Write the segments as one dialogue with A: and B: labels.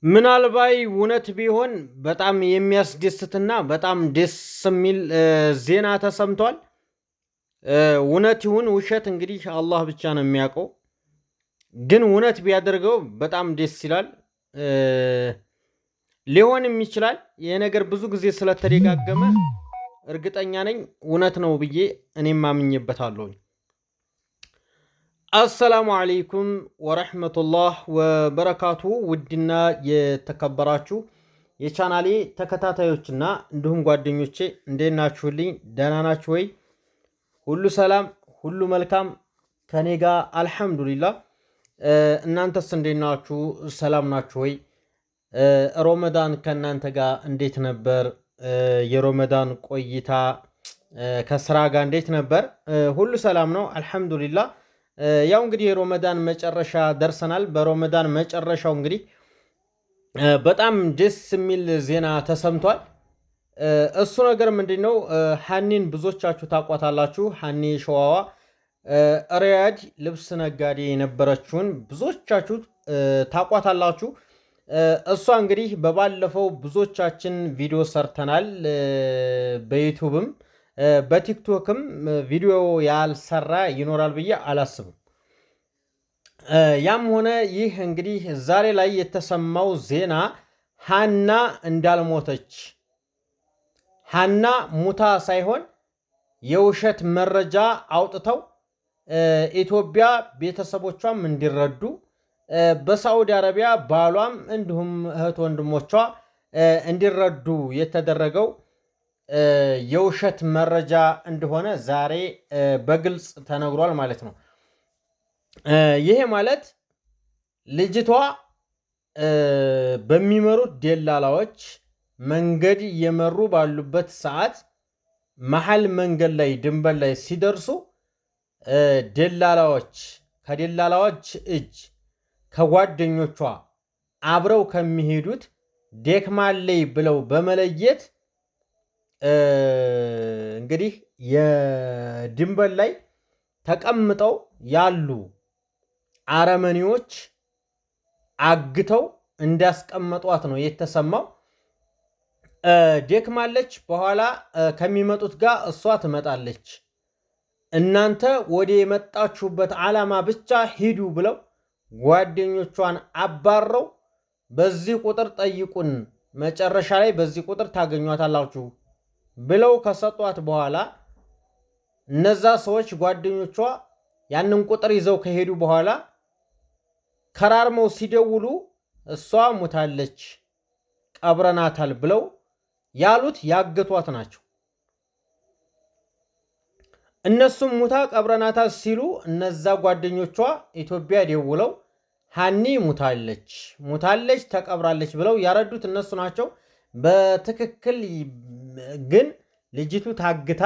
A: ምናልባት እውነት ቢሆን በጣም የሚያስደስትና በጣም ደስ የሚል ዜና ተሰምቷል። እውነት ይሁን ውሸት እንግዲህ አላህ ብቻ ነው የሚያውቀው። ግን እውነት ቢያደርገው በጣም ደስ ይላል። ሊሆንም ይችላል። ይህ ነገር ብዙ ጊዜ ስለተደጋገመ እርግጠኛ ነኝ እውነት ነው ብዬ እኔም አምኜበታለሁ። አሰላሙ አለይኩም ወረሕመቱላህ ወበረካቱ። ውድና የተከበራችሁ የቻናሌ ተከታታዮችና እንዲሁም ጓደኞቼ እንዴት ናችሁልኝ? ደህና ናችሁ ወይ? ሁሉ ሰላም፣ ሁሉ መልካም ከኔ ጋር አልሐምዱሊላህ። እናንተስ እንዴት ናችሁ? ሰላም ናችሁ ወይ? ሮመዳን ከእናንተ ጋር እንዴት ነበር? የሮመዳን ቆይታ ከስራ ጋር እንዴት ነበር? ሁሉ ሰላም ነው አልሐምዱሊላህ። ያው እንግዲህ የሮመዳን መጨረሻ ደርሰናል። በሮመዳን መጨረሻው እንግዲህ በጣም ደስ የሚል ዜና ተሰምቷል። እሱ ነገር ምንድን ነው? ሀኒን ብዙዎቻችሁ ታቋታላችሁ። ሀኒ ሸዋዋ ሪያድ ልብስ ነጋዴ የነበረችውን ብዙዎቻችሁ ታቋታላችሁ። እሷ እንግዲህ በባለፈው ብዙዎቻችን ቪዲዮ ሰርተናል። በዩቱብም በቲክቶክም ቪዲዮ ያልሰራ ይኖራል ብዬ አላስብም። ያም ሆነ ይህ እንግዲህ ዛሬ ላይ የተሰማው ዜና ሀና እንዳልሞተች፣ ሀና ሙታ ሳይሆን የውሸት መረጃ አውጥተው ኢትዮጵያ ቤተሰቦቿም እንዲረዱ በሳዑዲ አረቢያ ባሏም እንዲሁም እህት ወንድሞቿ እንዲረዱ የተደረገው የውሸት መረጃ እንደሆነ ዛሬ በግልጽ ተነግሯል ማለት ነው። ይሄ ማለት ልጅቷ በሚመሩት ደላላዎች መንገድ እየመሩ ባሉበት ሰዓት መሀል መንገድ ላይ ድንበር ላይ ሲደርሱ ከደላላዎች እጅ ከጓደኞቿ አብረው ከሚሄዱት ደክማለይ ብለው በመለየት እንግዲህ የድንበር ላይ ተቀምጠው ያሉ አረመኔዎች አግተው እንዳስቀመጧት ነው የተሰማው። ደክማለች፣ በኋላ ከሚመጡት ጋር እሷ ትመጣለች፣ እናንተ ወደ የመጣችሁበት ዓላማ ብቻ ሂዱ ብለው ጓደኞቿን አባረው በዚህ ቁጥር ጠይቁን፣ መጨረሻ ላይ በዚህ ቁጥር ታገኟታላችሁ ብለው ከሰጧት በኋላ እነዛ ሰዎች ጓደኞቿ ያንን ቁጥር ይዘው ከሄዱ በኋላ ከራርመው ሲደውሉ እሷ ሙታለች ቀብረናታል ብለው ያሉት ያገቷት ናቸው። እነሱም ሙታ ቀብረናታል ሲሉ እነዛ ጓደኞቿ ኢትዮጵያ ደውለው ሀኒ ሙታለች ተቀብራለች ብለው ያረዱት እነሱ ናቸው። በትክክል ግን ልጅቱ ታግታ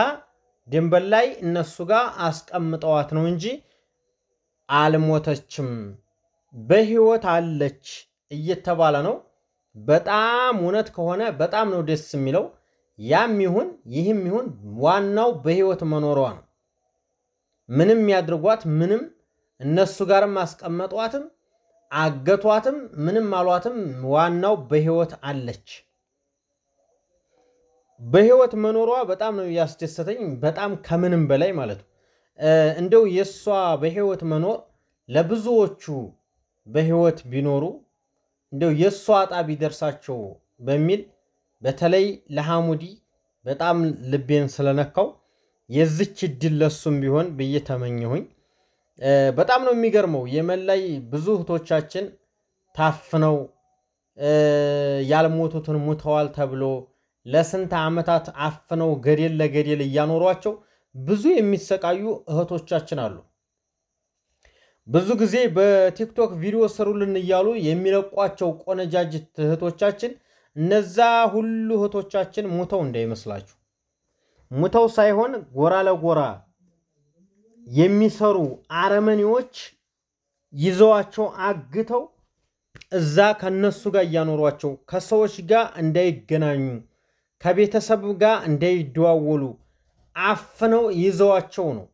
A: ድንበር ላይ እነሱ ጋር አስቀምጠዋት ነው እንጂ አልሞተችም፣ በህይወት አለች እየተባለ ነው። በጣም እውነት ከሆነ በጣም ነው ደስ የሚለው። ያም ይሁን ይህም ይሁን ዋናው በህይወት መኖሯ ነው። ምንም ያድርጓት ምንም፣ እነሱ ጋርም አስቀመጧትም አገቷትም ምንም አሏትም፣ ዋናው በህይወት አለች። በህይወት መኖሯ በጣም ነው ያስደሰተኝ፣ በጣም ከምንም በላይ ማለት ነው። እንደው የእሷ በህይወት መኖር ለብዙዎቹ በህይወት ቢኖሩ እንደው የእሷ ዕጣ ቢደርሳቸው በሚል በተለይ ለሐሙዲ በጣም ልቤን ስለነካው የዝች እድል ለሱም ቢሆን ብዬ ተመኘሁኝ። በጣም ነው የሚገርመው። የመን ላይ ብዙ እህቶቻችን ታፍነው ያልሞቱትን ሙተዋል ተብሎ ለስንት ዓመታት አፍነው ገደል ለገደል እያኖሯቸው ብዙ የሚሰቃዩ እህቶቻችን አሉ። ብዙ ጊዜ በቲክቶክ ቪዲዮ ስሩልን እያሉ የሚለቋቸው ቆነጃጅት እህቶቻችን እነዛ ሁሉ እህቶቻችን ሙተው እንዳይመስላችሁ። ሙተው ሳይሆን ጎራ ለጎራ የሚሰሩ አረመኔዎች ይዘዋቸው አግተው እዛ ከነሱ ጋር እያኖሯቸው ከሰዎች ጋር እንዳይገናኙ ከቤተሰብ ጋር እንዳይደዋወሉ አፍነው ይዘዋቸው ነው።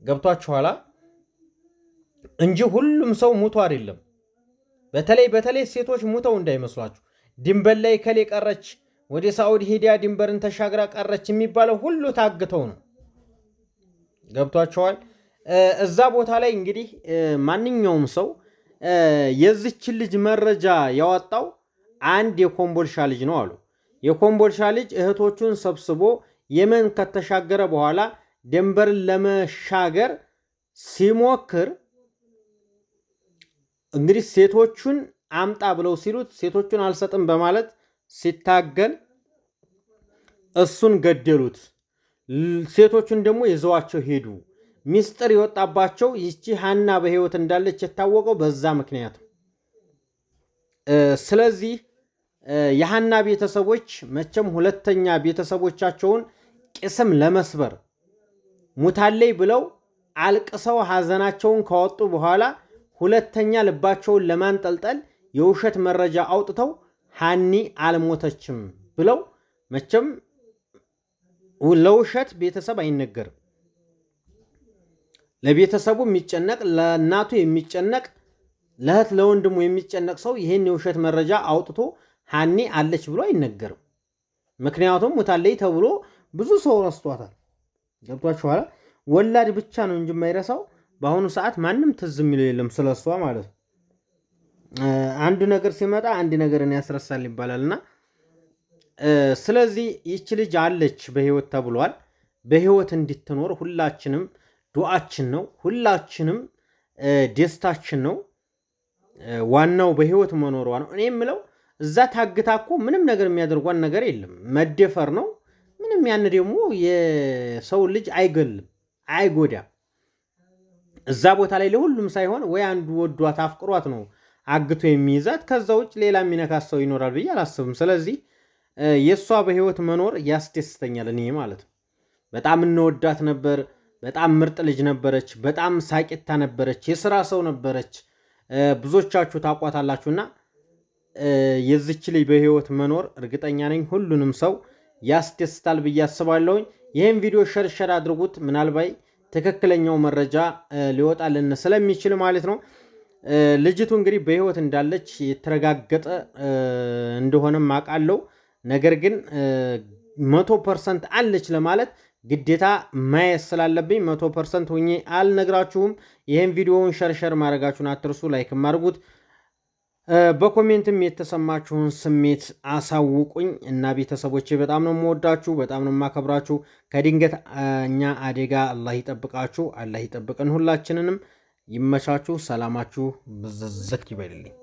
A: ገብቷችኋላ? እንጂ ሁሉም ሰው ሙቶ አይደለም። በተለይ ሴቶች ሙተው እንዳይመስሏችሁ። ድንበር ላይ ከሌ ቀረች፣ ወደ ሳዑዲ ሄዲያ ድንበርን ተሻግራ ቀረች የሚባለው ሁሉ ታግተው ነው። ገብቷቸዋል። እዛ ቦታ ላይ እንግዲህ ማንኛውም ሰው የዚችን ልጅ መረጃ ያወጣው አንድ የኮምቦልሻ ልጅ ነው አሉ። የኮምቦልሻ ልጅ እህቶቹን ሰብስቦ የመን ከተሻገረ በኋላ ድንበርን ለመሻገር ሲሞክር እንግዲህ ሴቶቹን አምጣ ብለው ሲሉት ሴቶቹን አልሰጥም በማለት ሲታገል እሱን ገደሉት። ሴቶቹን ደግሞ ይዘዋቸው ሄዱ። ሚስጥር የወጣባቸው ይቺ ሀና በህይወት እንዳለች የታወቀው በዛ ምክንያት። ስለዚህ የሀና ቤተሰቦች መቼም ሁለተኛ ቤተሰቦቻቸውን ቅስም ለመስበር ሙታለይ ብለው አልቅሰው ሀዘናቸውን ካወጡ በኋላ ሁለተኛ ልባቸውን ለማንጠልጠል የውሸት መረጃ አውጥተው ሀኒ አልሞተችም ብለው መቼም ለውሸት ቤተሰብ አይነገርም። ለቤተሰቡ የሚጨነቅ ለእናቱ የሚጨነቅ ለእህት ለወንድሙ የሚጨነቅ ሰው ይህን የውሸት መረጃ አውጥቶ ሀኒ አለች ብሎ አይነገርም። ምክንያቱም ሙታለይ ተብሎ ብዙ ሰው ረስቷታል። ገብቷችኋል? ወላድ ብቻ ነው እንጂ የማይረሳው በአሁኑ ሰዓት ማንም ትዝ የሚለው የለም ስለሷ ማለት ነው። አንድ ነገር ሲመጣ አንድ ነገርን ያስረሳል ይባላልና ስለዚህ ይቺ ልጅ አለች በህይወት ተብሏል። በህይወት እንድትኖር ሁላችንም ዱዓችን ነው፣ ሁላችንም ደስታችን ነው። ዋናው በህይወት መኖሯ ነው። እኔ የምለው እዛ ታግታ እኮ ምንም ነገር የሚያደርጓን ነገር የለም፣ መደፈር ነው ምንም። ያን ደግሞ የሰው ልጅ አይገልም፣ አይጎዳም። እዛ ቦታ ላይ ለሁሉም ሳይሆን ወይ አንዱ ወዷት አፍቅሯት ነው አግቶ የሚይዛት። ከዛ ውጭ ሌላ የሚነካት ሰው ይኖራል ብዬ አላስብም። ስለዚህ የእሷ በህይወት መኖር ያስደስተኛል እኔ ማለት ነው። በጣም እንወዳት ነበር። በጣም ምርጥ ልጅ ነበረች። በጣም ሳቂታ ነበረች። የስራ ሰው ነበረች። ብዙዎቻችሁ ታቋታላችሁና የዚች ልጅ በህይወት መኖር እርግጠኛ ነኝ ሁሉንም ሰው ያስደስታል ብዬ አስባለሁኝ። ይህን ቪዲዮ ሸርሸር አድርጉት። ምናልባት ትክክለኛው መረጃ ሊወጣልን ስለሚችል ማለት ነው። ልጅቱ እንግዲህ በህይወት እንዳለች የተረጋገጠ እንደሆነም አውቃለሁ። ነገር ግን 100% አለች ለማለት ግዴታ ማየት ስላለብኝ 100% ሆኜ አልነግራችሁም። ይህን ቪዲዮውን ሸርሸር ማድረጋችሁን አትርሱ። ላይክ ማድረጉት፣ በኮሜንትም የተሰማችሁን ስሜት አሳውቁኝ እና ቤተሰቦቼ በጣም ነው የምወዳችሁ፣ በጣም ነው የማከብራችሁ። ከድንገተኛ አደጋ አላህ ይጠብቃችሁ፣ አላህ ይጠብቀን። ሁላችንንም ይመቻችሁ። ሰላማችሁ ብዝዝት ይበልልኝ።